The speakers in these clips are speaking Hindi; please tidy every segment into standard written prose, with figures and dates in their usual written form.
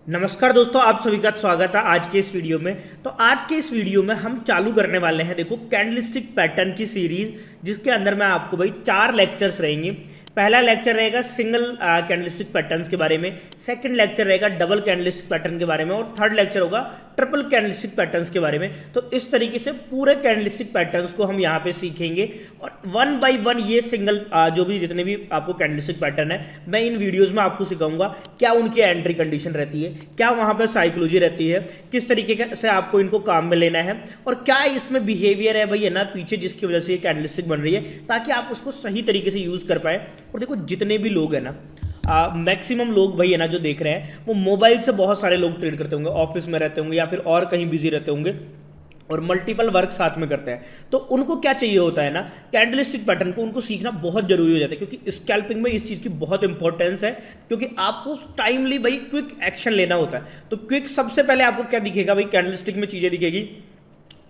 नमस्कार दोस्तों, आप सभी का स्वागत है आज के इस वीडियो में। तो आज के इस वीडियो में हम चालू करने वाले हैं देखो कैंडलस्टिक पैटर्न की सीरीज, जिसके अंदर मैं आपको भाई 4 लेक्चर्स रहेंगे। पहला लेक्चर रहेगा सिंगल कैंडलस्टिक पैटर्न्स के बारे में, सेकंड लेक्चर रहेगा डबल कैंडलस्टिक पैटर्न के बारे में और थर्ड लेक्चर होगा ट्रिपल कैंडलस्टिक पैटर्न्स के बारे में। तो इस तरीके से पूरे कैंडलस्टिक पैटर्न्स को हम यहाँ पे सीखेंगे और वन बाय वन ये सिंगल जो भी जितने भी आपको कैंडलस्टिक पैटर्न है मैं इन वीडियोस में आपको सिखाऊंगा क्या उनकी एंट्री कंडीशन रहती है, क्या वहाँ पर साइकोलॉजी रहती है, किस तरीके से आपको इनको काम में लेना है और क्या इसमें बिहेवियर है भाई है ना पीछे जिसकी वजह से ये कैंडलस्टिक बन रही है, ताकि आप उसको सही तरीके से यूज़ कर पाए। और देखो जितने भी लोग हैं ना मैक्सिमम लोग भाई है ना जो देख रहे हैं वो मोबाइल से बहुत सारे लोग ट्रेड करते होंगे, ऑफिस में रहते होंगे या फिर और कहीं बिजी रहते होंगे और मल्टीपल वर्क साथ में करते हैं। तो उनको क्या चाहिए होता है ना, कैंडलस्टिक पैटर्न को उनको सीखना बहुत जरूरी हो जाता है, क्योंकि स्कैल्पिंग में इस चीज़ की बहुत इंपॉर्टेंस है, क्योंकि आपको टाइमली भाई क्विक एक्शन लेना होता है। तो क्विक सबसे पहले आपको क्या दिखेगा भाई, कैंडलस्टिक में चीज़ें दिखेगी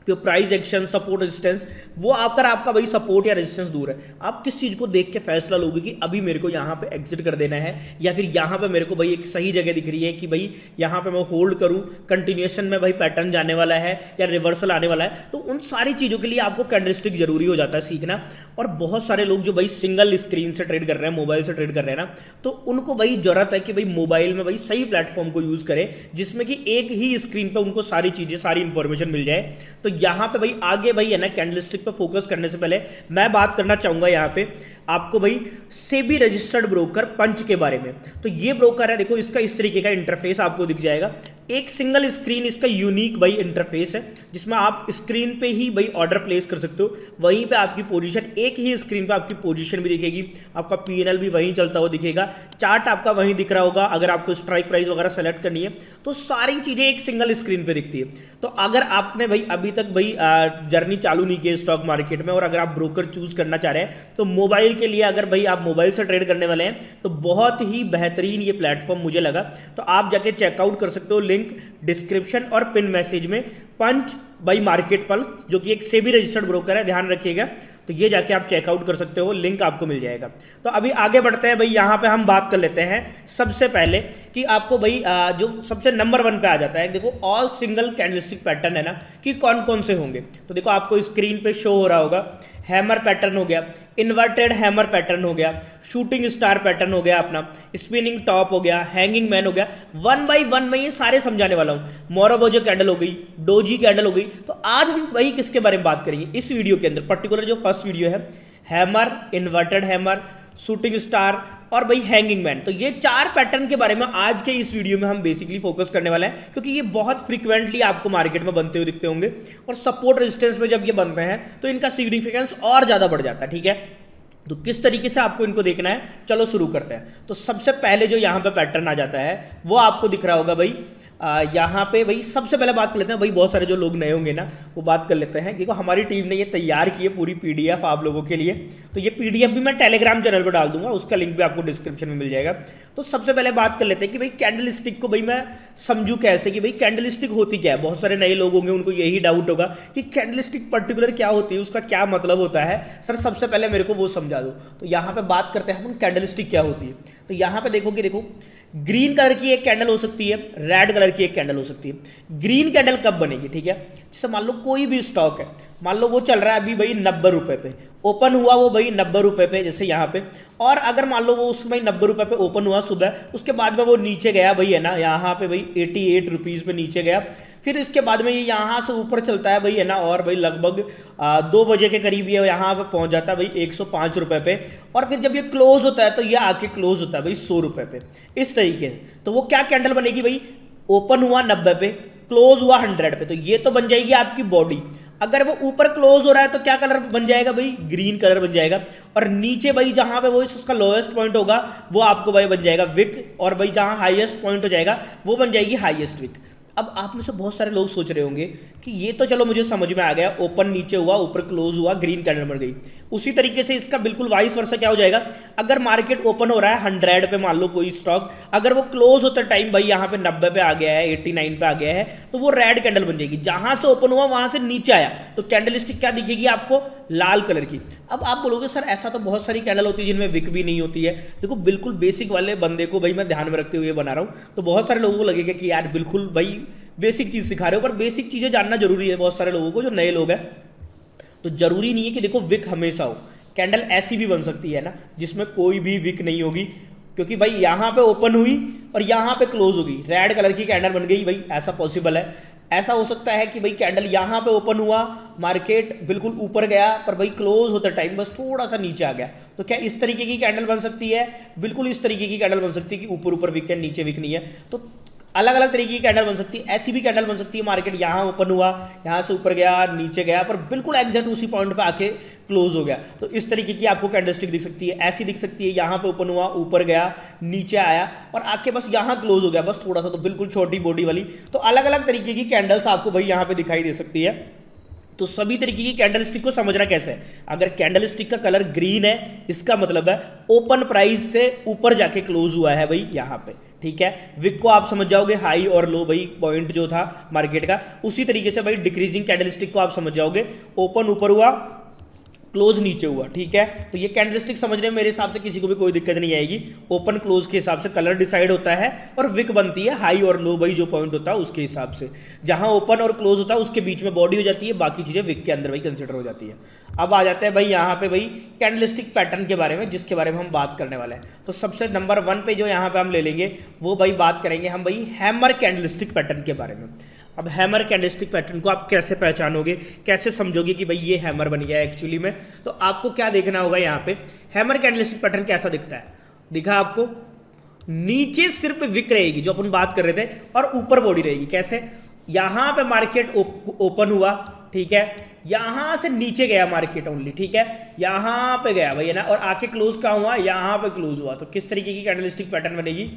कि प्राइस एक्शन, सपोर्ट, रेजिस्टेंस। वो आपका भाई सपोर्ट या रेजिस्टेंस दूर है, आप किस चीज़ को देख के फैसला लोगे कि अभी मेरे को यहाँ पे एग्जिट कर देना है या फिर यहाँ पे मेरे को भाई एक सही जगह दिख रही है कि भाई यहाँ पे मैं होल्ड करूँ, कंटिन्यूएशन में भाई पैटर्न जाने वाला है या रिवर्सल आने वाला है। तो उन सारी चीज़ों के लिए आपको कैंडलस्टिक जरूरी हो जाता है सीखना। और बहुत सारे लोग जो भाई सिंगल स्क्रीन से ट्रेड कर रहे हैं, मोबाइल से ट्रेड कर रहे हैं ना, तो उनको भाई जरूरत है कि भाई मोबाइल में भाई सही प्लेटफॉर्म को यूज़ करें जिसमें कि एक ही स्क्रीन पर उनको सारी चीज़ें, सारी इंफॉर्मेशन मिल जाए। तो यहाँ पे भाई आगे भाई है ना कैंडलस्टिक पे फोकस करने से पहले मैं बात करना चाहूंगा यहाँ पे आपको भाई सेबी रजिस्टर्ड ब्रोकर पंच के बारे में। तो ये ब्रोकर है, देखो इसका इस तरीके का इंटरफेस आपको दिख जाएगा। एक सिंगल स्क्रीन इसका यूनिक भाई इंटरफेस है, जिसमें आप स्क्रीन पे ही भाई ऑर्डर प्लेस कर सकते हो, वहीं पे आपकी पोजीशन, एक ही स्क्रीन पे आपकी पोजीशन भी दिखेगी, आपका पीएनएल भी वहीं चलता हुआ दिखेगा, चार्ट आपका वहीं दिख रहा होगा। अगर आपको स्ट्राइक प्राइस वगैरह सेलेक्ट करनी है तो सारी चीजें एक सिंगल स्क्रीन पे दिखती है। तो अगर आपने भाई अभी तक भाई जर्नी चालू नहीं की स्टॉक मार्केट में और अगर आप ब्रोकर चूज करना चाह रहे हैं तो मोबाइल के लिए, अगर भाई आप मोबाइल से ट्रेड करने वाले हैं तो बहुत ही बेहतरीन ये प्लेटफॉर्म मुझे लगा। तो आप जाके चेकआउट कर सकते हो, लिंक डिस्क्रिप्शन और पिन मैसेज में। पंच बाई मार्केट पल्स जो कि एक सेबी रजिस्टर्ड ब्रोकर है, ध्यान रखिएगा। तो ये जाके आप चेकआउट कर सकते हो, लिंक आपको मिल जाएगा। तो अभी आगे बढ़ते हैं भाई, यहाँ पे हम बात कर लेते हैं सबसे पहले कि आपको भाई जो सबसे नंबर 1 पे आ जाता है, देखो ऑल सिंगल कैंडलस्टिक पैटर्न है ना कि कौन कौन से होंगे। तो देखो आपको स्क्रीन पे शो हो रहा होगा, हैमर पैटर्न हो गया, इन्वर्टेड हैमर पैटर्न हो गया, शूटिंग स्टार पैटर्न हो गया, अपना स्पिनिंग टॉप हो गया, हैंगिंग मैन हो गया। वन बाय वन मैं ये सारे समझाने वाला हूं। मोरोबोजो कैंडल हो गई, डोजी कैंडल हो गई। तो आज हम भाई किसके बारे में बात करेंगे इस वीडियो के अंदर, पर्टिकुलर जो फर्स्ट वीडियो है, hammer, inverted hammer, shooting star और भाई हैंगिंग मैन। तो ये 4 पैटर्न के बारे में आज के इस वीडियो में हम बेसिकली फोकस करने वाले हैं, क्योंकि ये बहुत फ्रीक्वेंटली आपको मार्केट में बनते हुए दिखते होंगे और सपोर्ट रेजिस्टेंस में जब ये बनते हैं तो इनका सिग्निफिकेंस और ज्यादा बढ़ जाता है। ठीक है, तो किस तरीके से आपको इनको देखना है, चलो शुरू करते हैं। तो सबसे पहले जो यहाँ पे पैटर्न आ जाता है वो आपको दिख रहा होगा भाई, यहाँ पे भाई सबसे पहले बात कर लेते हैं भाई, बहुत सारे जो लोग नए होंगे ना वो बात कर लेते हैं। देखो हमारी टीम ने ये तैयार की है पूरी पीडीएफ आप लोगों के लिए, तो ये पीडीएफ भी मैं टेलीग्राम चैनल पर डाल दूंगा, उसका लिंक भी आपको डिस्क्रिप्शन में मिल जाएगा। तो सबसे पहले बात कर लेते हैं कि भाई कैंडलस्टिक को भाई मैं समझूं कैसे, कि भाई कैंडलस्टिक होती क्या है। बहुत सारे नए लोग होंगे, उनको यही डाउट होगा कि कैंडलस्टिक पर्टिकुलर क्या होती है, उसका क्या मतलब होता है। सर सबसे पहले मेरे को वो समझा दो। तो यहाँ पे बात करते हैं हम कैंडलस्टिक क्या होती है। तो यहाँ पे देखो कि देखो ग्रीन कलर की एक कैंडल हो सकती है, रेड कलर की एक कैंडल हो सकती है। ग्रीन कैंडल कब बनेगी, ठीक है, जैसे मान लो कोई भी स्टॉक है, मान लो वो चल रहा है अभी भाई 90 रुपए पे, ओपन हुआ वो भाई 90 रुपए पे जैसे यहाँ पे, और अगर मान लो वो उसमें 90 रुपए पे ओपन हुआ सुबह, उसके बाद में वो नीचे गया भाई है ना, यहाँ पे भाई 88 रुपीज पे नीचे गया, फिर इसके बाद में ये यहाँ से ऊपर चलता है भाई है ना, और भाई लगभग 2 बजे के करीब ये यहाँ पे पहुंच जाता है भाई 105 रुपए पे, और फिर जब ये क्लोज होता है तो ये आके क्लोज होता है भाई 100 रुपए पे, इस तरीके से। तो वो क्या कैंडल बनेगी भाई, ओपन हुआ 90 पे, क्लोज हुआ 100 पे, तो ये तो बन जाएगी आपकी बॉडी। अगर वो ऊपर क्लोज हो रहा है तो क्या कलर बन जाएगा भाई, ग्रीन कलर बन जाएगा। और नीचे भाई जहां पे वो उसका लोएस्ट पॉइंट होगा वो आपको भाई बन जाएगा विक, और भाई जहां हाईएस्ट पॉइंट हो जाएगा वो बन जाएगी हाईएस्ट विक। अब आप में से बहुत सारे लोग सोच रहे होंगे कि ये तो चलो मुझे समझ में आ गया, ओपन नीचे हुआ, ऊपर क्लोज हुआ, ग्रीन कैंडल बन गई, उसी तरीके से इसका बिल्कुल वाइस वर्सा क्या हो जाएगा, अगर मार्केट ओपन हो रहा है 100 पे, मान लो कोई स्टॉक, अगर वो क्लोज होते टाइम भाई यहाँ पे 90 पे आ गया है, 89 पे आ गया है, तो वो रेड कैंडल बन जाएगी। जहां से ओपन हुआ वहां से नीचे आया तो कैंडलस्टिक क्या दिखेगी आपको, लाल कलर की। अब आप बोलोगे सर ऐसा तो बहुत सारी कैंडल होती है जिनमें विक भी नहीं होती है। देखो बिल्कुल बेसिक वाले बंदे को भाई मैं ध्यान में रखते हुए बना रहा हूँ, तो बहुत सारे लोगों को लगेगा कि यार बिल्कुल भाई बेसिक चीज सिखा रहे हो, पर बेसिक चीजें जानना जरूरी है बहुत सारे लोगों को जो नए लोग हैं। तो जरूरी नहीं है कि देखो विक हमेशा हो, कैंडल ऐसी भी बन सकती है ना जिसमें कोई भी विक नहीं होगी, क्योंकि भाई यहां पे ओपन हुई और यहां पे क्लोज होगी, रेड कलर की कैंडल बन गई भाई, ऐसा पॉसिबल है। ऐसा हो सकता है कि भाई कैंडल यहां पे ओपन हुआ, मार्केट बिल्कुल ऊपर गया, पर भाई क्लोज होते टाइम बस थोड़ा सा नीचे आ गया, तो क्या इस तरीके की कैंडल बन सकती है, बिल्कुल इस तरीके की कैंडल बन सकती है कि ऊपर ऊपर विक है नीचे विक नहीं है। तो अलग अलग तरीके की कैंडल बन सकती है। ऐसी भी कैंडल बन सकती है मार्केट यहां ओपन हुआ, यहां से ऊपर गया नीचे गया, पर बिल्कुल एग्जैक्ट उसी पॉइंट पे आके क्लोज हो गया, तो इस तरीके की आपको कैंडलस्टिक दिख सकती है। ऐसी दिख सकती है यहां पे ओपन हुआ, ऊपर गया नीचे आया और आके बस यहां क्लोज हो गया बस थोड़ा सा, तो बिल्कुल छोटी बॉडी वाली। तो अलग अलग तरीके की कैंडल्स आपको भाई यहां पे दिखाई दे सकती है। तो सभी तरीके की कैंडलस्टिक को समझना कैसे है, अगर कैंडलस्टिक का कलर ग्रीन है इसका मतलब है ओपन प्राइस से ऊपर जाके क्लोज हुआ है भाई यहां पे, ठीक है। विक को आप समझ जाओगे हाई और लो भाई पॉइंट जो था मार्केट का, उसी तरीके से भाई डिक्रीजिंग कैंडलस्टिक को आप समझ जाओगे, ओपन ऊपर हुआ क्लोज नीचे हुआ, ठीक है। तो ये कैंडलस्टिक समझने में मेरे हिसाब से किसी को भी कोई दिक्कत नहीं आएगी। ओपन क्लोज के हिसाब से कलर डिसाइड होता है और विक बनती है हाई और लो भाई जो पॉइंट होता है उसके हिसाब से। जहां ओपन और क्लोज होता है उसके बीच में बॉडी हो जाती है, बाकी चीजें विक के अंदर भाई कंसिडर हो जाती है। अब आ जाते हैं भाई यहाँ पे भाई कैंडलस्टिक पैटर्न के बारे में, जिसके बारे में हम बात करने वाले हैं। तो सबसे नंबर 1 पे जो यहाँ पे हम ले लेंगे वो भाई बात करेंगे हम भाई हैमर कैंडलस्टिक पैटर्न के बारे में। अब हैमर कैंडलस्टिक पैटर्न को आप कैसे पहचानोगे, कैसे समझोगे कि भाई ये हैमर बन गया है एक्चुअली में, तो आपको क्या देखना होगा यहाँ पे, हैमर कैंडलस्टिक पैटर्न कैसा दिखता है, दिखा आपको, नीचे सिर्फ विक रहेगी जो अपन बात कर रहे थे और ऊपर बॉडी रहेगी। कैसे, यहां पे मार्केट ओपन हुआ, ठीक है, यहां से नीचे गया मार्केट ओनली, ठीक है, यहां पे गया भाई है ना, और आके क्लोज कहां हुआ, यहां पे क्लोज हुआ। तो किस तरीके की कैंडलस्टिक पैटर्न बनेगी,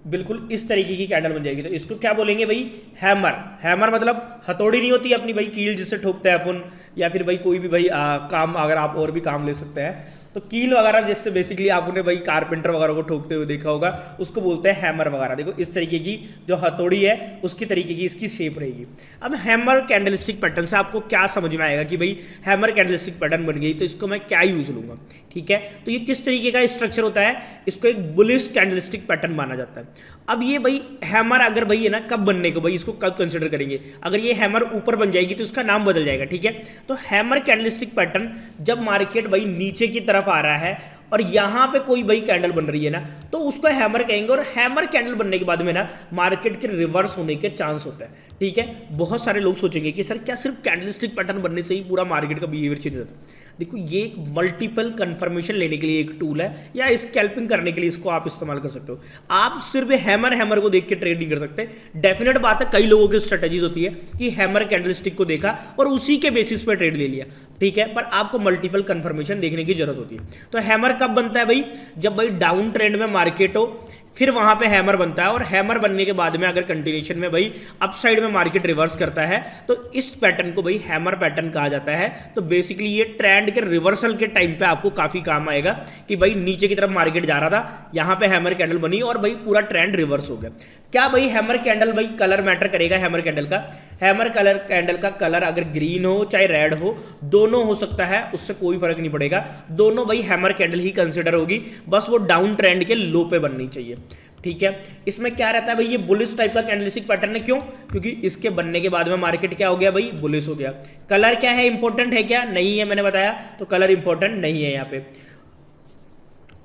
बिल्कुल इस तरीके की कैंडल बन जाएगी। तो इसको क्या बोलेंगे भाई, हैमर। हैमर मतलब हथौड़ी नहीं होती अपनी भाई, कील जिससे ठोकते हैं अपन, या फिर भाई कोई भी भाई काम, अगर आप और भी काम ले सकते हैं तो कील वगैरह जिससे बेसिकली आपने भाई कारपेंटर वगैरह को ठोकते हुए देखा होगा, उसको बोलते हैं हैमर वगैरह। देखो इस तरीके की जो हथौड़ी है उसकी तरीके की इसकी शेप रहेगी। अब हैमर कैंडलस्टिक पैटर्न से आपको क्या समझ में आएगा कि भाई हैमर कैंडलस्टिक पैटर्न बन गई तो इसको मैं क्या यूज लूंगा, ठीक है। तो ये किस तरीके का स्ट्रक्चर होता है, इसको एक बुलिश कैंडलस्टिक पैटर्न माना जाता है। अब ये भाई हैमर अगर भाई है ना कब बनने को, भाई इसको कब कंसिडर करेंगे, अगर ये हैमर ऊपर बन जाएगी तो इसका नाम बदल जाएगा, ठीक है। तो हैमर कैंडलस्टिक पैटर्न जब मार्केट भाई नीचे की तरफ आ रहा है और यहां पे कोई भाई कैंडल बन रही है ना, तो उसको हैमर कहेंगे। और हैमर कैंडल बनने के बाद में ना मार्केट के रिवर्स होने के चांस होता है, ठीक है। बहुत सारे लोग सोचेंगे कि सर क्या सिर्फ कैंडलस्टिक पैटर्न बनने से ही पूरा मार्केट का बिहेवियर चेंज हो जाता है। देखो ये एक मल्टीपल कंफर्मेशन लेने के लिए एक टूल है, या स्कैल्पिंग करने के लिए इसको आप इस्तेमाल कर सकते हो। आप सिर्फ हैमर को देख के ट्रेड नहीं कर सकते। डेफिनेट बात है कई लोगों की स्ट्रेटेजीज होती है कि हैमर कैंडलस्टिक को देखा और उसी के बेसिस पर ट्रेड ले लिया, ठीक है, पर आपको मल्टीपल कंफर्मेशन देखने की जरूरत होती है। तो हैमर कब बनता है भाई, जब भाई डाउन ट्रेंड में मार्केट हो, फिर वहां पे हैमर बनता है। और हैमर बनने के बाद में अगर कंटिन्यूएशन में भाई अपसाइड में मार्केट रिवर्स करता है तो इस पैटर्न को भाई हैमर पैटर्न कहा जाता है। तो बेसिकली ये ट्रेंड के रिवर्सल के टाइम पे आपको काफी काम आएगा कि भाई नीचे की तरफ मार्केट जा रहा था, यहां पे हैमर कैंडल बनी और भाई पूरा ट्रेंड रिवर्स हो गया। क्या भाई हैमर कैंडल भाई कलर मैटर करेगा, हैमर कैंडल का, हैमर कलर कैंडल का कलर अगर ग्रीन हो चाहे रेड हो, दोनों हो सकता है, उससे कोई फर्क नहीं पड़ेगा, दोनों भाई हैमर कैंडल ही कंसिडर होगी, बस वो डाउन ट्रेंड के लो पे बननी चाहिए, ठीक है। इसमें क्या रहता है भाई, ये बुलिश टाइप का कैंडलस्टिक पैटर्न है, क्यों, क्योंकि इसके बनने के बाद में मार्केट क्या हो गया भाई, बुलिश हो गया। कलर क्या है, इंपॉर्टेंट है क्या, नहीं है, मैंने बताया तो कलर इंपॉर्टेंट नहीं है यहाँ पे।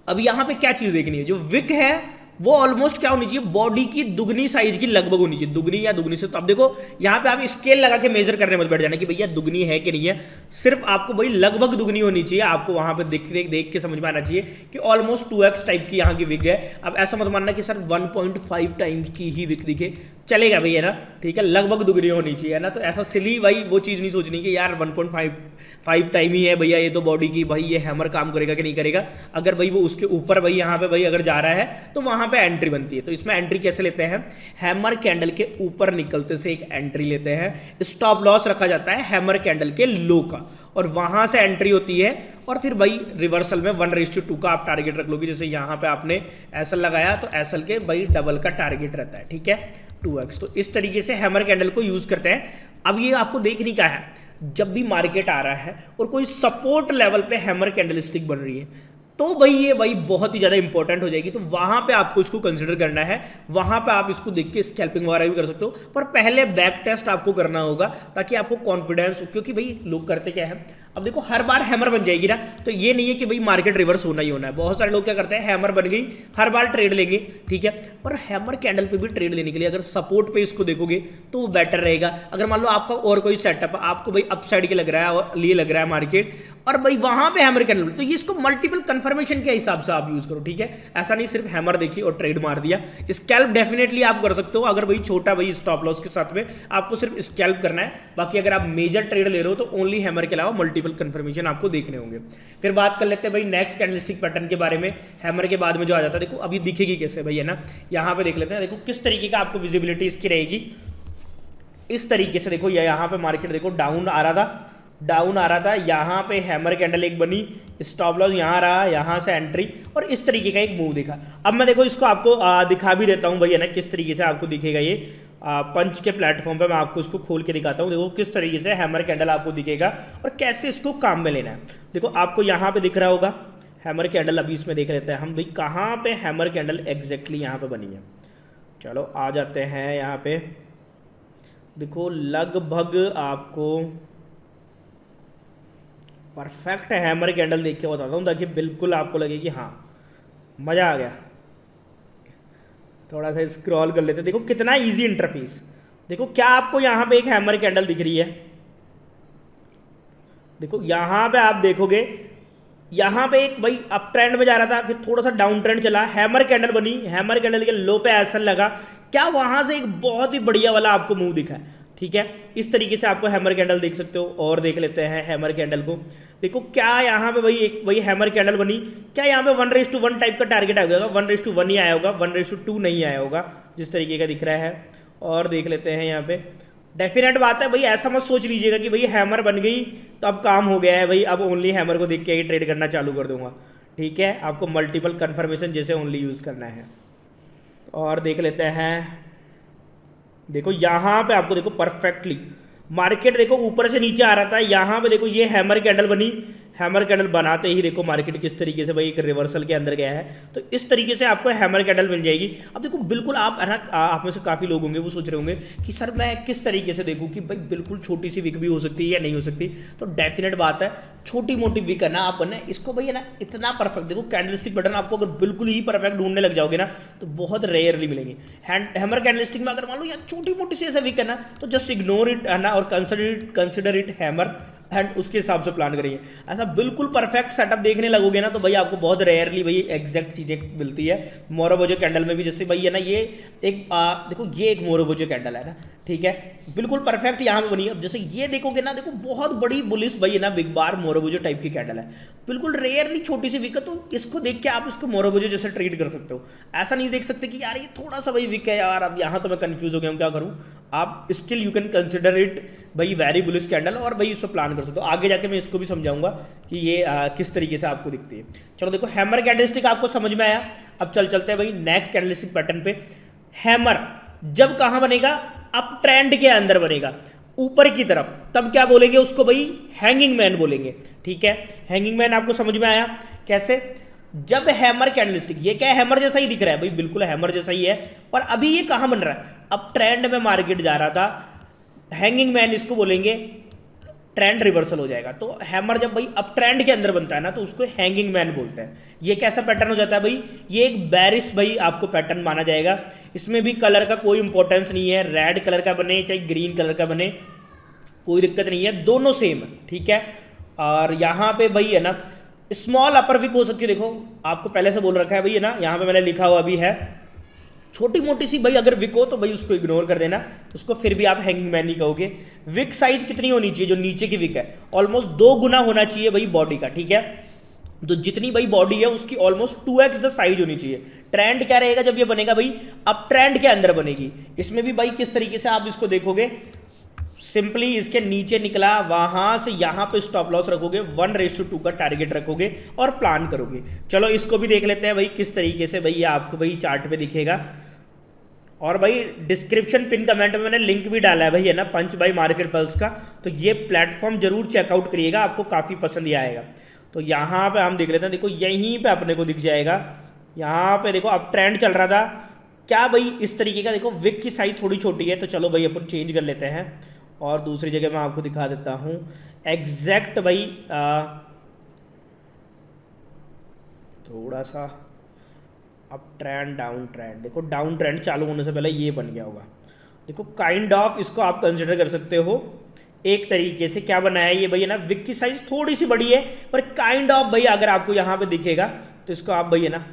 अब यहाँ पे क्या चीज देखनी है, जो विक है वो ऑलमोस्ट क्या होनी चाहिए, बॉडी की दुगनी साइज की लगभग होनी चाहिए, दुगनी या दुगनी से। तो अब देखो यहाँ पे आप स्केल लगा के मेजर करने मत बैठ जाना कि भैया दुगनी है कि नहीं है, सिर्फ आपको भाई लगभग दुगनी होनी चाहिए। आपको वहां पे देख के समझ में आना चाहिए कि ऑलमोस्ट 2x टाइप की यहाँ की विक है। अब ऐसा मत मानना कि सर 1.5 टाइम्स की ही विक दिखे, चलेगा भाई है ना, ठीक है, लगभग दुगनी होनी चाहिए ना। तो ऐसा सिली भाई वो चीज़ नहीं सोचनी कि यार 1.5 टाइम ही है भैया ये तो बॉडी की, भाई ये हैमर काम करेगा कि नहीं करेगा। अगर भाई वो उसके ऊपर भाई यहाँ पे भाई अगर जा रहा है तो वहाँ पे एंट्री बनती है। तो इसमें एंट्री कैसे लेते हैं, हैमर कैंडल के ऊपर निकलते से एक एंट्री लेते हैं। स्टॉप लॉस रखा जाता है हैमर कैंडल के लो का, और वहां से एंट्री होती है और फिर भाई रिवर्सल में 1:2 का आप टारगेट रख लोगे। जैसे यहाँ पे आपने एसएल लगाया तो एसएल के भाई डबल का टारगेट रहता है, ठीक है, 2x। तो इस तरीके से हैमर कैंडल को यूज करते हैं। अब ये आपको देखने का है, जब भी मार्केट आ रहा है और कोई सपोर्ट लेवल पे हैमर कैंडलस्टिक बन रही है तो भाई ये भाई बहुत ही ज़्यादा इंपॉर्टेंट हो जाएगी। तो वहां पे आपको इसको कंसिडर करना है, वहां पे आप इसको देख के स्कैल्पिंग वगैरह भी कर सकते हो, पर पहले बैक टेस्ट आपको करना होगा ताकि आपको कॉन्फिडेंस हो। क्योंकि भाई लोग करते क्या है, अब देखो हर बार हैमर बन जाएगी ना, तो ये नहीं है कि भाई मार्केट रिवर्स होना ही होना है। बहुत सारे लोग क्या करते हैं, हैमर बन गई हर बार ट्रेड लेंगे, ठीक है, पर हैमर कैंडल पे भी ट्रेड लेने के लिए अगर सपोर्ट पे इसको देखोगे तो वो बेटर रहेगा। अगर मान लो आपका और कोई सेटअप आपको भाई अपसाइड के लग रहा है और लिए लग रहा है मार्केट, और भाई वहां पे हैमर कैंडल, तो ये इसको मल्टीपल कंफर्मेशन के हिसाब से आप यूज करो, ठीक है। ऐसा नहीं सिर्फ हैमर देखी और ट्रेड मार दिया। स्कैल्प डेफिनेटली आप कर सकते हो, अगर भाई छोटा भाई स्टॉप लॉस के साथ में आपको सिर्फ स्कैल्प करना है। बाकी अगर आप मेजर ट्रेड ले रहे हो तो ओनली हैमर के अलावा मल्टीपल कंफर्मेशन आपको देखने होंगे। फिर बात कर लेते हैं भाई नेक्स्ट कैंडलस्टिक पैटर्न के बारे में। हैमर के बाद में जो आ जाता है, देखो अभी दिखेगी कैसे भाई, है ना, यहाँ पे देख लेते हैं। देखो किस तरीके का आपको विजिबिलिटी इसकी रहेगी, इस तरीके से। देखो यहाँ पे मार्केट देखो डाउन आ रहा था, यहाँ पे हैमर कैंडल एक बनी, स्टॉप लॉस यहाँ रहा, यहाँ से एंट्री और इस तरीके का एक मूव दिखा। अब मैं देखो इसको आपको दिखा भी देता हूँ भाई, है ना, किस तरीके से आपको दिखेगा ये पंच के प्लेटफॉर्म पे। मैं आपको इसको खोल के दिखाता हूँ। देखो किस तरीके से हैमर कैंडल आपको दिखेगा और कैसे इसको काम में लेना है। देखो आपको यहाँ पे दिख रहा होगा हैमर कैंडल। अभी इसमें देख लेते हैं हम भाई कहाँ पे हैमर कैंडल एग्जैक्टली यहाँ पे बनी है। चलो आ जाते हैं यहाँ पे। देखो लगभग आपको परफेक्ट हैमर कैंडल देख के बताता हूँ ताकि बिल्कुल आपको लगे कि हाँ मज़ा आ गया। थोड़ा सा स्क्रॉल कर लेते हैं। देखो कितना इजी इंटरफेस। देखो क्या आपको यहाँ पे एक हैमर कैंडल दिख रही है। देखो यहाँ पे आप देखोगे, यहाँ पे एक भाई अप ट्रेंड में जा रहा था, फिर थोड़ा सा डाउन ट्रेंड चला, हैमर कैंडल बनी, हैमर कैंडल के लो पे एसएल लगा, क्या वहाँ से एक बहुत ही बढ़िया वाला आपको मूव दिखा है, ठीक है। इस तरीके से आपको हैमर कैंडल देख सकते हो। और देख लेते हैं हैमर कैंडल को। देखो क्या यहाँ पे वही हैमर कैंडल बनी, क्या यहाँ पे 1:1 टाइप का टारगेट आ गया होगा, 1:1 ही आया होगा, 1:2 नहीं आया होगा, जिस तरीके का दिख रहा है। और देख लेते हैं यहाँ पे। डेफिनेट बात है भाई, ऐसा मत सोच लीजिएगा कि भाई हैमर बन गई तो अब काम हो गया है भाई, अब ओनली हैमर को देख के ही ट्रेड करना चालू कर दूंगा, ठीक है। आपको मल्टीपल कन्फर्मेशन जैसे ओनली यूज़ करना है। और देख लेते हैं। देखो यहाँ पे आपको देखो परफेक्टली मार्केट देखो ऊपर से नीचे आ रहा था, यहाँ पे देखो ये हैमर कैंडल बनी, हैमर कैंडल बनाते ही देखो मार्केट किस तरीके से भाई एक रिवर्सल के अंदर गया है। तो इस तरीके से आपको हैमर कैंडल मिल जाएगी। अब देखो बिल्कुल आप है ना, आप में से काफ़ी लोग होंगे वो सोच रहे होंगे कि सर मैं किस तरीके से देखूँ कि भाई बिल्कुल छोटी सी विक भी हो सकती है या नहीं हो सकती। तो डेफिनेट बात है, छोटी मोटी विक है ना, आप ना इसको भाई है ना इतना परफेक्ट देखो कैंडलस्टिक पैटर्न आपको अगर बिल्कुल ही परफेक्ट ढूंढने लग जाओगे ना तो बहुत रेयरली मिलेंगे। हैमर कैंडलस्टिक में अगर मान लो यार छोटी मोटी सी ऐसा विक है ना तो जस्ट इग्नोर इट है ना, और कंसिडर इट हैमर एंड उसके हिसाब से प्लान करिए। ऐसा बिल्कुल परफेक्ट सेटअप देखने लगोगे ना तो भाई आपको बहुत रेयरली भाई एग्जैक्ट चीज़ें मिलती है। मोरोबोजो कैंडल में भी जैसे भाई है ना ये एक देखो ये एक मोरोबोजो कैंडल है ना, ठीक है, बिल्कुल परफेक्ट यहाँ पे बनी है। अब जैसे ये देखोगे ना, देखो बहुत बड़ी बुलिश भाई है ना बिग बार मोरोबोजो टाइप की कैंडल है, बिल्कुल रेयरली छोटी सी विक है। तो इसको देख के आप इसको मोरोबोजो जैसे ट्रेड कर सकते हो। ऐसा नहीं देख सकते कि यार ये थोड़ा सा भाई विक है यार, अब यहाँ तो मैं कंफ्यूज हो गया हूँ क्या करूँ। आप still you can consider it भाई वेरी बुलिश कैंडल और भाई इस पर प्लान कर सकते हो। आगे जाके मैं इसको भी समझाऊंगा कि ये किस तरीके से आपको दिखती है। चलो देखो हैमर कैंडलस्टिक आपको समझ में आया। अब चलते हैं भाई नेक्स्ट कैंडलस्टिक पैटर्न पे। हैमर जब कहाँ बनेगा, अप ट्रेंड के अंदर बनेगा ऊपर की तरफ, तब क्या बोलेंगे उसको भाई, हैंगिंग मैन बोलेंगे, ठीक है। हैंगिंग मैन आपको समझ में आया कैसे, जब हैमर कैंडलस्टिक, ये क्या हैमर जैसा ही दिख रहा है भाई, बिल्कुल हैमर जैसा ही है, पर अभी ये कहाँ बन रहा है, अब ट्रेंड में मार्केट जा रहा था, हैंगिंग मैन इसको बोलेंगे, ट्रेंड रिवर्सल हो जाएगा। तो हैमर जब भाई अप ट्रेंड के अंदर बनता है ना तो उसको हैंगिंग मैन बोलते हैं। ये कैसा पैटर्न हो जाता है भाई, ये एक बेरिश भाई आपको पैटर्न माना जाएगा। इसमें भी कलर का कोई इंपॉर्टेंस नहीं है, रेड कलर का बने चाहे ग्रीन कलर का बने कोई दिक्कत नहीं है, दोनों सेम, ठीक है। और यहाँ पे भाई है ना स्मॉल अपर विक हो सकती है। देखो आपको पहले से बोल रखा है भाई है ना, यहाँ पे मैंने लिखा हुआ भी है, छोटी मोटी सी भाई अगर विक हो तो भाई उसको इग्नोर कर देना, उसको फिर भी आप हैंगिंग मैन नहीं कहोगे। विक साइज कितनी होनी चाहिए, जो नीचे की विक है ऑलमोस्ट 2 गुना होना चाहिए भाई बॉडी का, ठीक है। तो जितनी भाई बॉडी है उसकी ऑलमोस्ट 2x द साइज होनी चाहिए। ट्रेंड क्या रहेगा जब ये बनेगा भाई, अप ट्रेंड के अंदर बनेगी। इसमें भी भाई किस तरीके से आप इसको देखोगे, सिंपली इसके नीचे निकला, वहां से यहां पे स्टॉप लॉस रखोगे, 1:2 का टारगेट रखोगे और प्लान करोगे। चलो इसको भी देख लेते हैं भाई किस तरीके से भाई आपको भाई चार्ट पे दिखेगा। और भाई डिस्क्रिप्शन पिन कमेंट में मैंने लिंक भी डाला है भाई, है ना, पंच बाई मार्केट पल्स का। तो ये प्लेटफॉर्म जरूर चेकआउट करिएगा, आपको काफ़ी पसंद ही आएगा। तो यहाँ पे हम देख लेते हैं, देखो यहीं पे अपने को दिख जाएगा। यहाँ पे देखो अब ट्रेंड चल रहा था क्या भाई इस तरीके का, देखो विक की साइज थोड़ी छोटी है, तो चलो भाई अपन चेंज कर लेते हैं और दूसरी जगह मैं आपको दिखा देता हूँ एग्जैक्ट भाई। थोड़ा सा अब ट्रेंड डाउन ट्रेंड, देखो डाउन ट्रेंड चालू होने से पहले ये बन गया होगा। देखो काइंड ऑफ इसको आप कंसिडर कर सकते हो एक तरीके से। क्या बनाया है ये भाई, है ना, विक की साइज थोड़ी सी बड़ी है पर काइंड ऑफ भाई अगर आपको यहाँ पे दिखेगा तो इसको आप भाई, है ना,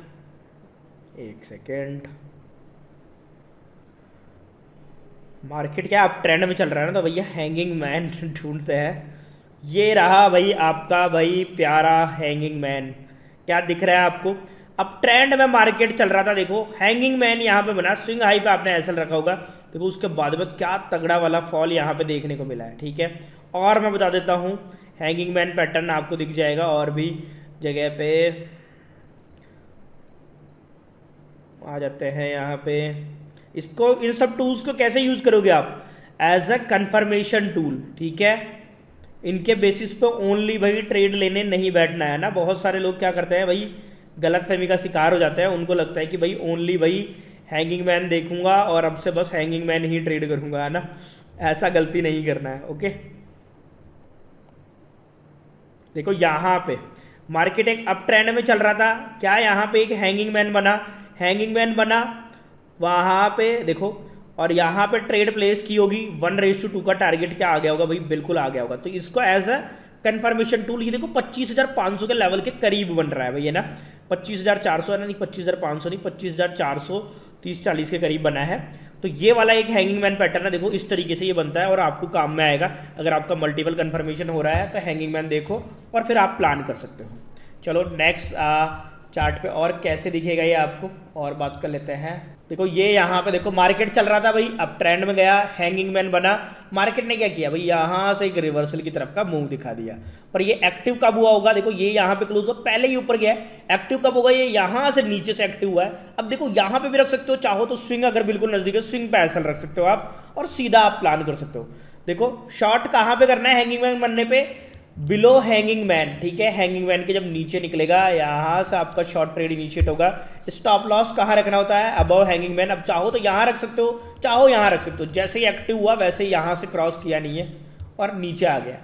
एक सेकेंड, मार्केट क्या आप ट्रेंड में चल रहा है ना, तो भैया हैंगिंग मैन ढूंढते हैं। ये रहा भाई आपका भाई प्यारा हैंगिंग मैन। क्या दिख रहा है आपको, अब ट्रेंड में मार्केट चल रहा था, देखो हैंगिंग मैन यहाँ पे बना, स्विंग हाई पे आपने एसएल रखा होगा, देखो उसके बाद में क्या तगड़ा वाला फॉल यहाँ पे देखने को मिला है। ठीक है, और मैं बता देता हूँ हैंगिंग मैन पैटर्न आपको दिख जाएगा और भी जगह पे। आ जाते हैं यहाँ पे, इसको इन सब टूल्स को कैसे यूज करोगे आप, एज अ कंफर्मेशन टूल। ठीक है, इनके बेसिस पे ओनली भाई ट्रेड लेने नहीं बैठना है ना। बहुत सारे लोग क्या करते हैं भाई, गलतफहमी का शिकार हो जाता है, उनको लगता है कि भाई ओनली भाई हैंगिंग मैन देखूंगा और अब से बस हैंगिंग मैन ही ट्रेड करूंगा, है ना। ऐसा गलती नहीं करना है। ओके, देखो यहाँ पे मार्केट एक अप ट्रेंड में चल रहा था, क्या यहाँ पे एक हैंगिंग मैन बना, हैंगिंग मैन बना वहाँ पे देखो, और यहाँ पे ट्रेड प्लेस की होगी, 1:2 का टारगेट क्या आ गया होगा भाई, बिल्कुल आ गया होगा। तो इसको एज अ कंफर्मेशन टूल, ये देखो 25,500 के लेवल के करीब बन रहा है भाई, है ना, 25,400 है ना, नहीं 25,500 नहीं, 25,400 30-40 के करीब बना है। तो ये वाला एक हैंगिंग मैन पैटर्न है, देखो इस तरीके से ये बनता है और आपको काम में आएगा। अगर आपका मल्टीपल कंफर्मेशन हो रहा है तो हैंगिंग मैन देखो और फिर आप प्लान कर सकते हो। चलो नेक्स्ट चार्ट पे और कैसे दिखेगा ये आपको और बात कर लेते हैं। देखो ये यहाँ पे देखो मार्केट चल रहा था भाई, अब ट्रेंड में गया, हैंगिंग मैन बना, मार्केट ने क्या किया भाई, यहाँ से एक रिवर्सल की तरफ का मूव दिखा दिया। पर ये एक्टिव कब हुआ होगा, देखो ये यहाँ पे क्लोज हुआ, पहले ही ऊपर गया, एक्टिव कब होगा, ये यहाँ से नीचे से एक्टिव हुआ है। अब देखो यहाँ पे भी रख सकते हो, चाहो तो स्विंग अगर बिल्कुल नजदीक है, स्विंग पे एसएल रख सकते हो आप और सीधा आप प्लान कर सकते हो। देखो शॉर्ट कहाँ पे करना है हैंगिंग मैन बनने पे, बिलो हैंगिंग मैन। ठीक है, हैंगिंग मैन के जब नीचे निकलेगा यहाँ से आपका शॉर्ट ट्रेड इनिशिएट होगा। स्टॉप लॉस कहाँ रखना होता है, अबव हैंगिंग मैन। अब चाहो तो यहाँ रख सकते हो, चाहो यहाँ रख सकते हो। जैसे ही एक्टिव हुआ वैसे ही यहाँ से क्रॉस किया नहीं है और नीचे आ गया,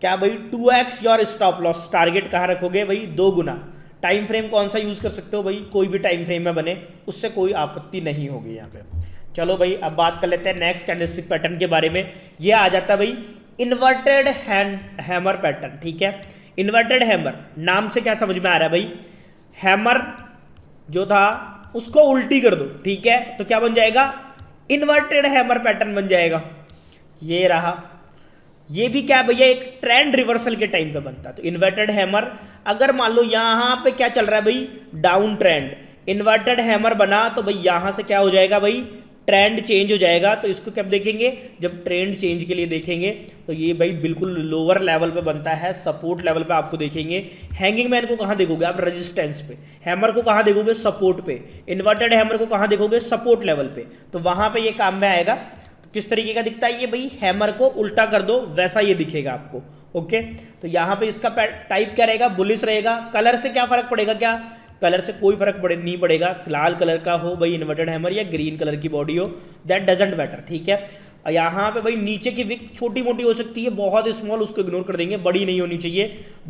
क्या भाई 2x your stop loss. Target कहाँ रखोगे भाई, 2 गुना। टाइम फ्रेम कौन सा यूज कर सकते हो भाई, कोई भी टाइम फ्रेम में बने, उससे कोई आपत्ति नहीं होगी यहाँ पे। चलो भाई अब बात कर लेते हैं नेक्स्ट कैंडलस्टिक पैटर्न के बारे में। ये आ जाता है भाई इन्वर्टेड हैमर पैटर्न। ठीक है, इन्वर्टेड हैमर नाम से क्या समझ में आ रहा है भाई, हैमर जो था उसको उल्टी कर दो। ठीक है, तो क्या बन जाएगा, इन्वर्टेड हैमर पैटर्न बन जाएगा। ये रहा, ये भी क्या भैया एक ट्रेंड रिवर्सल के टाइम पे बनता है। तो इन्वर्टेड हैमर, अगर मान लो यहां पे क्या चल रहा है भाई, डाउन ट्रेंड, इन्वर्टेड हैमर बना तो भाई यहां से क्या हो जाएगा भाई, ट्रेंड चेंज हो जाएगा। तो इसको कब देखेंगे, जब ट्रेंड चेंज के लिए देखेंगे। तो ये भाई बिल्कुल लोअर लेवल पे बनता है, सपोर्ट लेवल पे आपको देखेंगे। हैंगिंग मैन को कहाँ देखोगे आप, रेजिस्टेंस पे। हैमर को कहाँ देखोगे, सपोर्ट पे। इन्वर्टेड हैमर को कहाँ देखोगे, सपोर्ट लेवल पे। तो वहां पे ये काम में आएगा। तो किस तरीके का दिखता है ये भाई, हैमर को उल्टा कर दो वैसा ये दिखेगा आपको। ओके, तो यहाँ पे इसका टाइप क्या रहेगा, बुलिश रहेगा। कलर से क्या फर्क पड़ेगा, क्या कलर से कोई फर्क नहीं पड़ेगा। लाल कलर का हो भाई इन्वर्टेड हैमर या ग्रीन कलर की बॉडी हो, दैट डजंट मैटर। ठीक है, यहाँ पे भाई नीचे की विक छोटी मोटी हो सकती है, बहुत स्मॉल, उसको इग्नोर कर देंगे। बड़ी नहीं होनी चाहिए,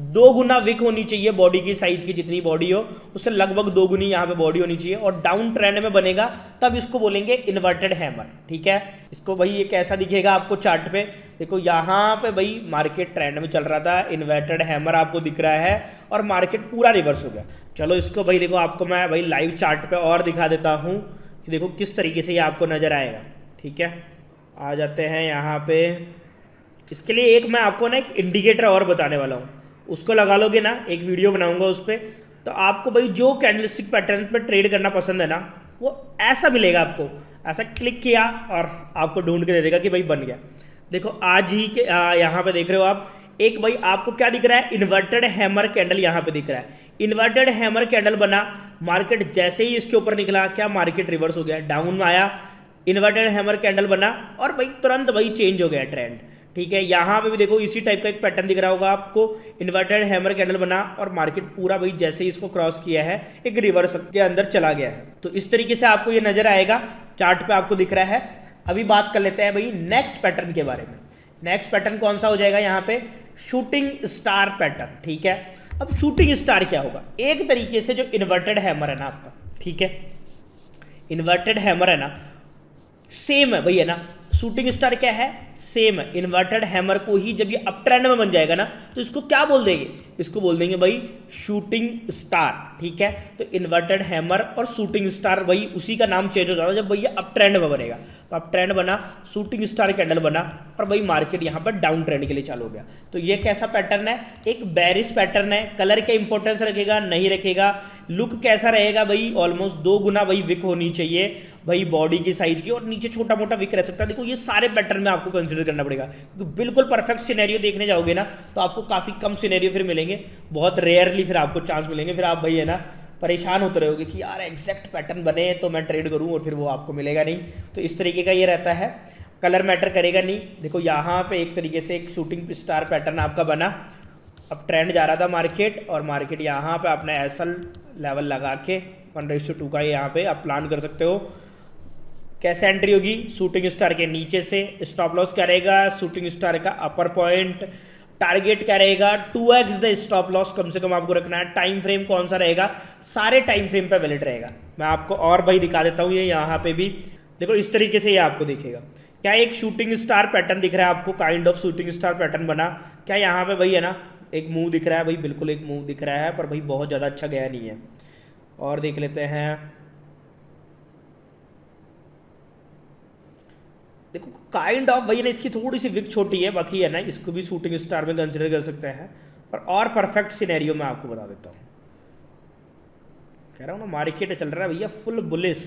2 गुना विक होनी चाहिए बॉडी की साइज की, जितनी बॉडी हो उससे लगभग 2 गुनी यहाँ पे बॉडी होनी चाहिए। और डाउन ट्रेंड में बनेगा तब इसको बोलेंगे इन्वर्टेड हैमर। ठीक है, इसको भाई ये कैसा दिखेगा आपको चार्ट पे, देखो यहाँ पे भाई मार्केट ट्रेंड में चल रहा था, इन्वर्टेड हैमर आपको दिख रहा है और मार्केट पूरा रिवर्स हो गया। चलो इसको भाई देखो आपको मैं भाई लाइव चार्ट पे और दिखा देता हूँ कि देखो किस तरीके से ये आपको नजर आएगा। ठीक है, आ जाते हैं यहाँ पे। इसके लिए एक मैं आपको ना एक इंडिकेटर और बताने वाला हूँ, उसको लगा लोगे ना, एक वीडियो बनाऊंगा उस पर, तो आपको भाई जो कैंडलस्टिक पैटर्न पे ट्रेड करना पसंद है ना, वो ऐसा मिलेगा आपको। ऐसा क्लिक किया और आपको ढूंढ के दे देगा कि भाई बन गया। देखो आज ही के यहाँ पे देख रहे हो आप, एक भाई आपको क्या दिख रहा है, इन्वर्टेड हैमर कैंडल यहाँ पे दिख रहा है। इन्वर्टेड हैमर कैंडल बना, मार्केट जैसे ही इसके ऊपर निकला क्या मार्केट रिवर्स हो गया, डाउन में आया, इन्वर्टेड हैमर कैंडल बना और भाई तुरंत भाई चेंज हो गया ट्रेंड। ठीक है, यहाँ पे भी देखो इसी टाइप का एक पैटर्न दिख रहा होगा आपको, इन्वर्टेड हैमर कैंडल बना और मार्केट पूरा भाई जैसे ही इसको क्रॉस किया है एक रिवर्स के अंदर चला गया है। तो इस तरीके से आपको ये नजर आएगा, चार्ट पे आपको दिख रहा है। अभी बात कर लेते हैं भाई नेक्स्ट पैटर्न के बारे में। नेक्स्ट पैटर्न कौन सा हो जाएगा यहाँ पे, शूटिंग स्टार पैटर्न। ठीक है, अब शूटिंग स्टार क्या होगा, एक तरीके से जो इन्वर्टेड हैमर है ना आपका, ठीक है, इन्वर्टेड हैमर है ना, सेम है भाई, है ना। शूटिंग स्टार क्या है, सेम है। इन्वर्टेड हैमर को ही जब ये अप ट्रेंड में बन जाएगा ना तो इसको क्या बोल देंगे, इसको बोल देंगे भाई शूटिंग स्टार। ठीक है, तो इन्वर्टेड हैमर और शूटिंग स्टार भाई उसी का नाम चेंज हो जाता है जब भाई ये अप ट्रेंड में बनेगा। तो अप ट्रेंड बना, शूटिंग स्टार कैंडल बना और भाई मार्केट यहाँ पर डाउन ट्रेंड के लिए चालू हो गया। तो ये कैसा पैटर्न है, एक बेरिश पैटर्न है। कलर क्या इंपॉर्टेंस रखेगा, नहीं रखेगा। लुक कैसा रहेगा भाई, ऑलमोस्ट 2 गुना भाई विक होनी चाहिए भाई बॉडी की साइज की, और नीचे छोटा मोटा विक रह सकता है। देखो ये सारे पैटर्न में आपको कंसीडर करना पड़ेगा, क्योंकि बिल्कुल परफेक्ट सिनेरियो देखने जाओगे ना तो आपको काफ़ी कम सिनेरियो फिर मिलेंगे, बहुत रेयरली फिर आपको चांस मिलेंगे। फिर आप भाई है ना परेशान होते रहोगे कि यार एग्जैक्ट पैटर्न बने तो मैं ट्रेड करूं, और फिर वो आपको मिलेगा नहीं। तो इस तरीके का ये रहता है, कलर मैटर करेगा नहीं। देखो यहाँ पे एक तरीके से एक शूटिंग स्टार पैटर्न आपका बना, अब ट्रेंड जा रहा था मार्केट, और मार्केट यहाँ पे अपना एसल लेवल लगा के 1:2 का यहाँ पे आप प्लान कर सकते हो। कैसे एंट्री होगी, शूटिंग स्टार के नीचे से। स्टॉप लॉस क्या रहेगा, शूटिंग स्टार का अपर पॉइंट। टारगेट क्या रहेगा, 2x द स्टॉप लॉस कम से कम आपको रखना है। टाइम फ्रेम कौन सा रहेगा, सारे टाइम फ्रेम पे वैलिड रहेगा। मैं आपको और भाई दिखा देता हूँ, ये यहाँ पे भी देखो इस तरीके से ये आपको दिखेगा। क्या एक शूटिंग स्टार पैटर्न दिख रहा है आपको, kind of shooting star pattern बना। क्या यहाँ पे भाई है ना एक मूव दिख रहा है भाई, बिल्कुल एक मूव दिख रहा है, पर भाई बहुत ज़्यादा अच्छा गया नहीं है। और देख लेते हैं, देखो काइंड ऑफ भाई ना इसकी थोड़ी सी विक छोटी है, बाकी है ना इसको भी शूटिंग स्टार में कंसिडर कर सकते हैं। और परफेक्ट सिनेरियो मैं आपको बता देता हूँ, कह रहा हूँ ना मार्केट चल रहा है भैया फुल बुलिश।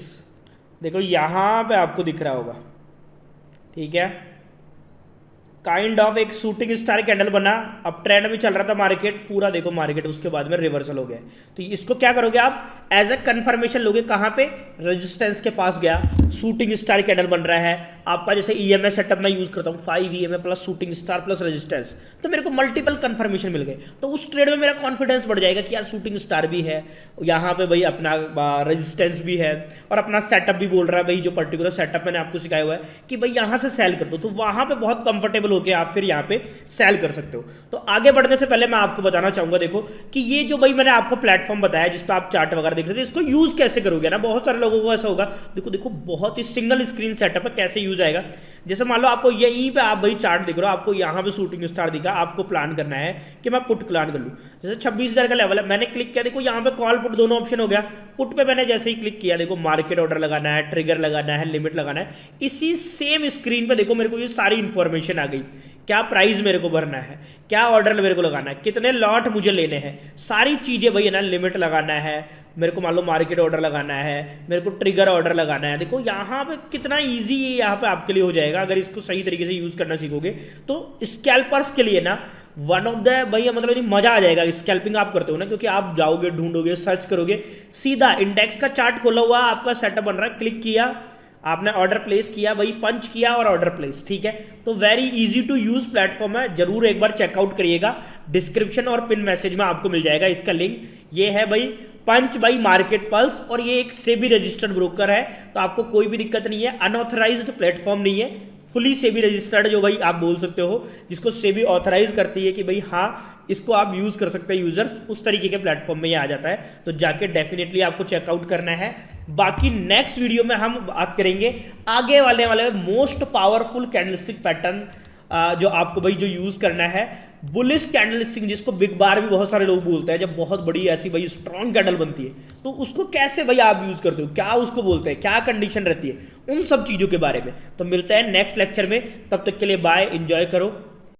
देखो यहाँ पे आपको दिख रहा होगा, ठीक है, काइंड ऑफ एक शूटिंग स्टार कैंडल बना, अब ट्रेंड में चल रहा था मार्केट पूरा, देखो मार्केट उसके बाद में रिवर्सल हो गया। तो इसको क्या करोगे आप, एज ए कंफर्मेशन लोगे, कहाँ पे, रेजिस्टेंस के पास गया, शूटिंग स्टार कैंडल बन रहा है आपका। जैसे ईएमए सेटअप मैं यूज करता हूँ, 5 EMA plus shooting star plus resistance, तो मेरे को मल्टीपल कंफर्मेशन मिल गए। तो उस ट्रेड में मेरा कॉन्फिडेंस बढ़ जाएगा कि यार शूटिंग स्टार भी है, यहाँ पे भाई अपना रेजिस्टेंस भी है, और अपना सेटअप भी बोल रहा है भाई, जो पर्टिकुलर सेटअप मैंने आपको सिखाया हुआ है कि भाई यहाँ से सेल कर दो, तो वहाँ पे बहुत कंफर्टेबल होके आप फिर यहाँ पे सेल कर सकते हो। तो आगे बढ़ने से पहले मैं आपको बताना चाहूंगा, देखो कि ये जो भाई मैंने आपको प्लेटफॉर्म बताया जिस पे आप चार्ट वगैरह देख सकते हैं, इसको यूज कैसे करोगे ना, बहुत सारे लोगों को ऐसा होगा, देखो बहुत ही सिंगल स्क्रीन सेटअप है, कैसे यूज आएगा। जैसे मान लो आपको यहीं पे आप भाई चार्ट दिख रहे हो, आपको यहाँ पे शूटिंग स्टार दिखा, आपको प्लान करना है कि मैं पुट प्लान कर लूँ। जैसे 26,000 का लेवल है, मैंने क्लिक किया, देखो यहाँ पे कॉल पुट दोनों ऑप्शन हो गया। पुट पे मैंने जैसे ही क्लिक किया, देखो मार्केट ऑर्डर लगाना है, ट्रिगर लगाना है, लिमिट लगाना है, इसी सेम स्क्रीन पे देखो मेरे को ये सारी इंफॉर्मेशन आ गई। क्या प्राइस मेरे को भरना है, क्या ऑर्डर मेरे को लगाना है, कितने लॉट मुझे लेने हैं, सारी चीज़ें भाई है ना, लिमिट लगाना है मेरे को, मान लो मार्केट ऑर्डर लगाना है, मेरे को ट्रिगर ऑर्डर लगाना है। देखो यहाँ पे कितना इजी ये यहाँ पे आपके लिए हो जाएगा अगर इसको सही तरीके से यूज़ करना सीखोगे। तो स्कैल्पर्स के लिए ना वन ऑफ द भाई मतलब मजा आ जाएगा, स्कैल्पिंग आप करते हो ना, क्योंकि आप जाओगे, ढूंढोगे, सर्च करोगे, सीधा इंडेक्स का चार्ट खोला हुआ आपका सेटअप बन रहा है, क्लिक किया, आपने ऑर्डर प्लेस किया, वही पंच किया और ऑर्डर प्लेस। ठीक है, तो very easy to use platform है, जरूर एक बार चेकआउट करिएगा। डिस्क्रिप्शन और पिन मैसेज में आपको मिल जाएगा इसका लिंक। ये है भाई पंच बाई मार्केट पल्स, और ये एक सेबी रजिस्टर्ड ब्रोकर है, तो आपको कोई भी दिक्कत नहीं है। अनऑथराइज्ड प्लेटफॉर्म नहीं है, फुली सेबी रजिस्टर्ड, जो भाई आप बोल सकते हो, जिसको सेबी ऑथराइज करती है कि भाई हाँ इसको आप यूज कर सकते हैं यूजर्स, उस तरीके के प्लेटफॉर्म में ये आ जाता है। तो जाके डेफिनेटली आपको चेकआउट करना है। बाकी नेक्स्ट वीडियो में हम बात करेंगे आगे वाले मोस्ट पावरफुल कैंडलस्टिक पैटर्न, जो आपको भाई जो यूज करना है, बुलिश कैंडलस्टिक, जिसको बिग बार भी बहुत सारे लोग बोलते हैं। जब बहुत बड़ी ऐसी भाई स्ट्रॉन्ग कैंडल बनती है तो उसको कैसे भाई आप यूज करते हो, क्या उसको बोलते हैं, क्या कंडीशन रहती है, उन सब चीजों के बारे में। तो मिलते हैं नेक्स्ट लेक्चर में, तब तक के लिए बाय, एंजॉय करो।